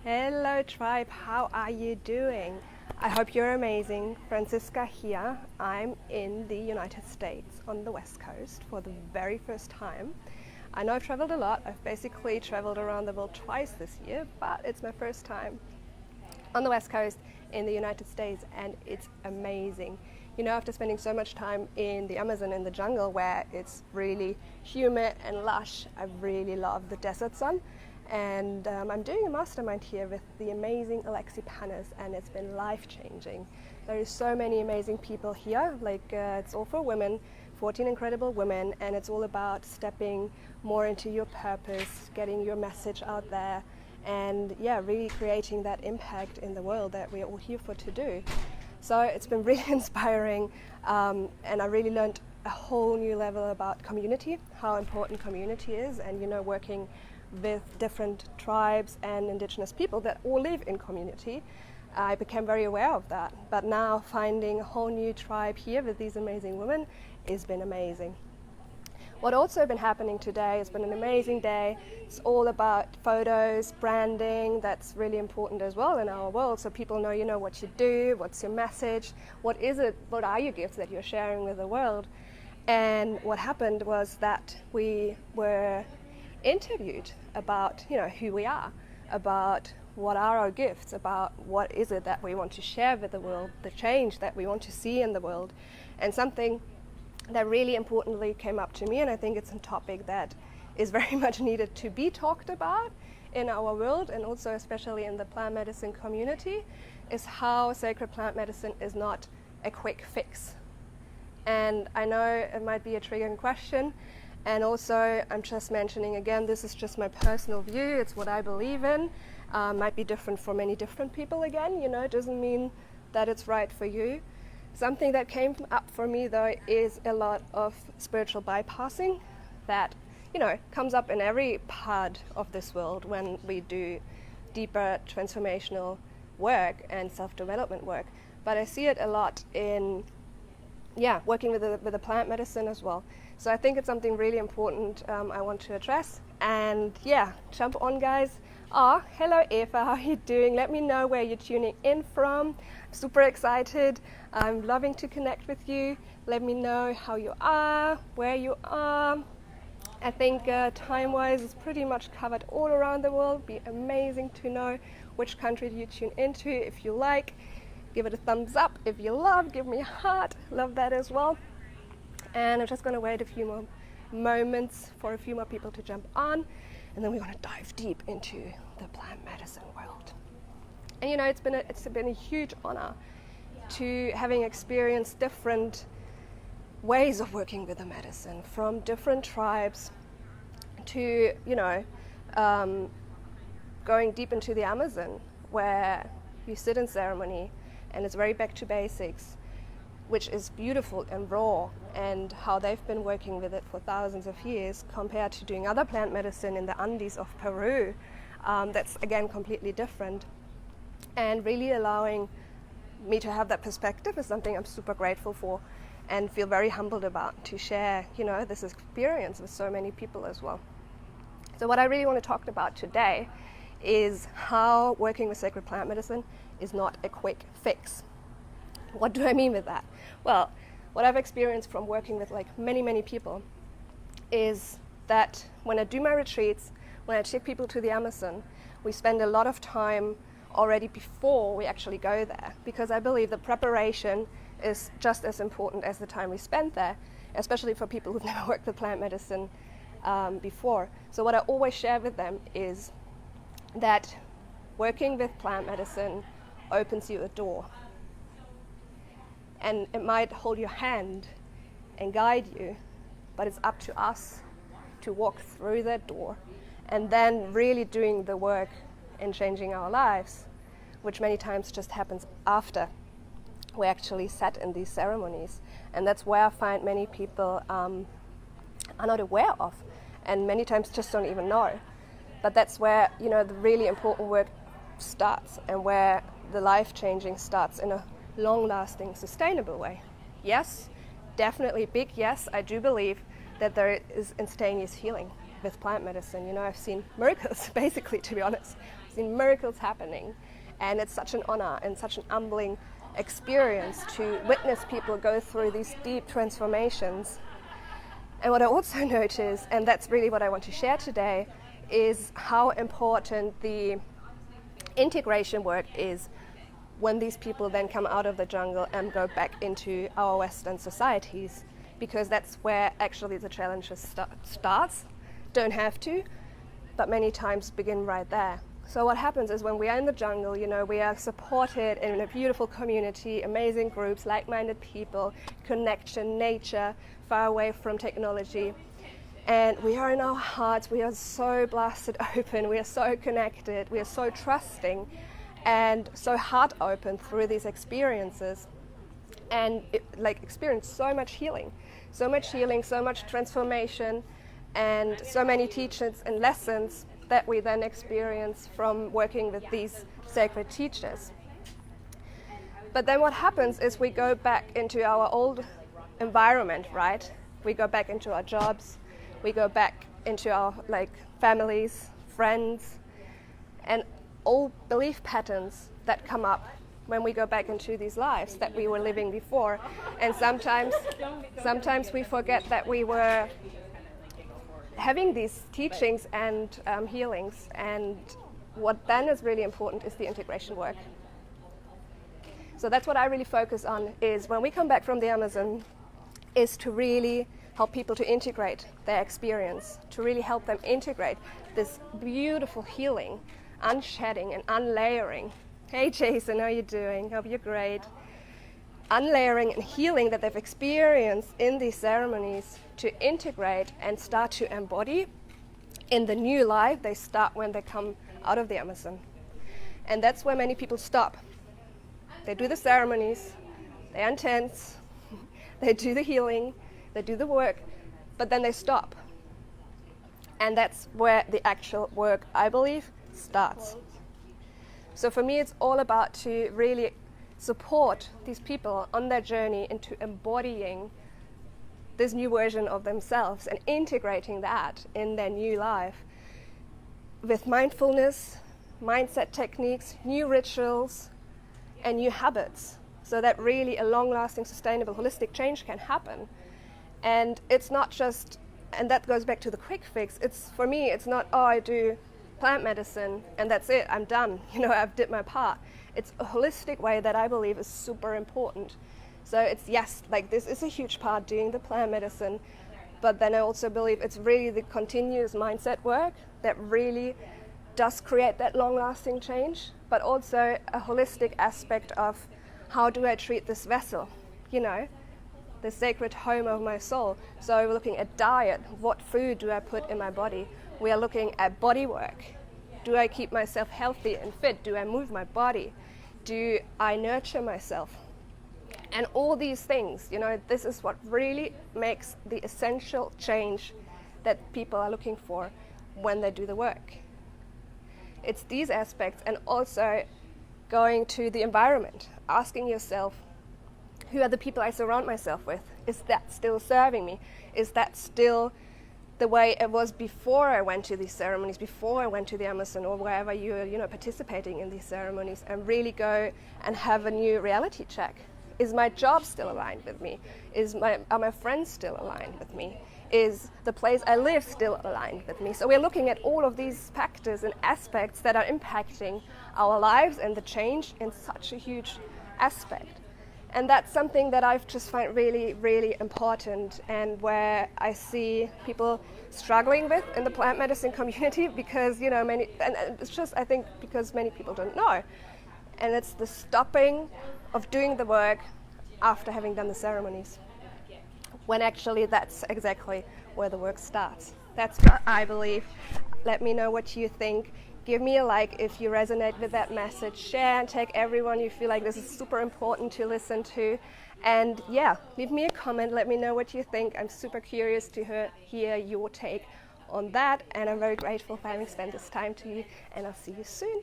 Hello tribe, how are you doing? I hope you're amazing. Francisca here. I'm in the United States on the West Coast for the very first time. I know I've traveled a lot. I've basically traveled around the world twice this year, but it's my first time on the West Coast in the United States, and it's amazing. You know, after spending so much time in the Amazon, in the jungle, where it's really humid and lush, I really love the desert sun. And I'm doing a mastermind here with the amazing Alexi Panis, and it's been life-changing. There is so many amazing people here, it's all for women, 14 incredible women, and it's all about stepping more into your purpose, getting your message out there, and really creating that impact in the world that we're all here for to do. So it's been really inspiring, and I really learned a whole new level about community, how important community is, and working with different tribes and indigenous people that all live in community. I became very aware of that, but now finding a whole new tribe here with these amazing women has been amazing. What also been happening today has been an amazing day. It's all about photos, branding. That's really important as well in our world, so people know what you do, what's your message, what are your gifts that you're sharing with the world. And what happened was that we were interviewed about who we are, about what are our gifts, about what is it that we want to share with the world, the change that we want to see in the world. And something that really importantly came up to me, and I think it's a topic that is very much needed to be talked about in our world, and also especially in the plant medicine community, is how sacred plant medicine is not a quick fix. And I know it might be a triggering question, and also I'm just mentioning again, this is just my personal view, it's what I believe in. Might be different for many different people again, it doesn't mean that it's right for you. Something that came up for me though is a lot of spiritual bypassing that comes up in every part of this world when we do deeper transformational work and self-development work. But I see it a lot in working with the plant medicine as well. So I think it's something really important I want to address. And jump on, guys. Hello Eva, how are you doing? Let me know where you're tuning in from. I'm super excited. I'm loving to connect with you. Let me know how you are, where you are. I think time-wise it's pretty much covered all around the world. Be amazing to know which country you tune into. If you like, give it a thumbs up. If you love, give me a heart. Love that as well. And I'm just going to wait a few more moments for a few more people to jump on, and then we're going to dive deep into the plant medicine world. And it's been a huge honor to having experienced different ways of working with the medicine, from different tribes to going deep into the Amazon, where you sit in ceremony and it's very back to basics, which is beautiful and raw, and how they've been working with it for thousands of years compared to doing other plant medicine in the Andes of Peru. That's again completely different, and really allowing me to have that perspective is something I'm super grateful for and feel very humbled about, to share this experience with so many people as well. So what I really want to talk about today is how working with sacred plant medicine is not a quick fix. What do I mean with that? Well, what I've experienced from working with many people is that when I do my retreats, when I take people to the Amazon, we spend a lot of time already before we actually go there, because I believe the preparation is just as important as the time we spend there, especially for people who've never worked with plant medicine before. So what I always share with them is that working with plant medicine opens you a door. And it might hold your hand and guide you, but it's up to us to walk through that door and then really doing the work and changing our lives, which many times just happens after we actually sat in these ceremonies. And that's where I find many people are not aware of, and many times just don't even know. But that's where the really important work starts, and where the life-changing starts in a long-lasting, sustainable way. Yes, definitely big yes, I do believe that there is instantaneous healing with plant medicine. I've seen miracles, basically, to be honest. seen miracles happening. And it's such an honor and such an humbling experience to witness people go through these deep transformations. And what I also notice, and that's really what I want to share today, is how important the integration work is when these people then come out of the jungle and go back into our Western societies, because that's where actually the challenges starts. Don't have to, but many times begin right there. So what happens is when we are in the jungle, we are supported in a beautiful community, amazing groups, like-minded people, connection, nature, far away from technology. And we are in our hearts, we are so blasted open, we are so connected, we are so trusting and so heart open through these experiences. And experience so much healing, so much transformation, and so many teachings and lessons that we then experience from working with these sacred teachers. But then what happens is we go back into our old environment, right? We go back into our jobs, we go back into our families, friends, and all belief patterns that come up when we go back into these lives that we were living before. And sometimes we forget that we were having these teachings and healings, and what then is really important is the integration work. So that's what I really focus on, is when we come back from the Amazon, is to really help people to integrate their experience, to really help them integrate this beautiful healing, unshedding and unlayering. Hey Jason, how are you doing? Hope you're great. Unlayering and healing that they've experienced in these ceremonies to integrate and start to embody in the new life they start when they come out of the Amazon. And that's where many people stop. They do the ceremonies, they intense, they do the healing, they do the work, but then they stop. And that's where the actual work, I believe, starts. So for me, it's all about to really support these people on their journey into embodying this new version of themselves and integrating that in their new life with mindfulness, mindset techniques, new rituals, and new habits, so that really a long-lasting, sustainable, holistic change can happen. And it's not just, and that goes back to the quick fix, for me, it's not, I do plant medicine and that's it, I'm done, I've did my part. It's a holistic way that I believe is super important. So it's, yes, this is a huge part, doing the plant medicine, but then I also believe it's really the continuous mindset work that really does create that long-lasting change, but also a holistic aspect of how do I treat this vessel, the sacred home of my soul. So we're looking at diet, what food do I put in my body? We are looking at body work. Do I keep myself healthy and fit? Do I move my body? Do I nurture myself? And all these things, this is what really makes the essential change that people are looking for when they do the work. It's these aspects, and also going to the environment, asking yourself, who are the people I surround myself with? Is that still serving me? Is that still the way it was before I went to these ceremonies, before I went to the Amazon, or wherever you're participating in these ceremonies, and really go and have a new reality check? Is my job still aligned with me? Are my friends still aligned with me? Is the place I live still aligned with me? So we're looking at all of these factors and aspects that are impacting our lives and the change in such a huge aspect. And that's something that I've just find really, really important, and where I see people struggling with in the plant medicine community, because, and it's just, I think, because many people don't know. And it's the stopping of doing the work after having done the ceremonies, when actually that's exactly where the work starts. That's what I believe. Let me know what you think. Give me a like if you resonate with that message. Share and tag everyone you feel like this is super important to listen to. And yeah, leave me a comment. Let me know what you think. I'm super curious to hear your take on that. And I'm very grateful for having spent this time to you. And I'll see you soon.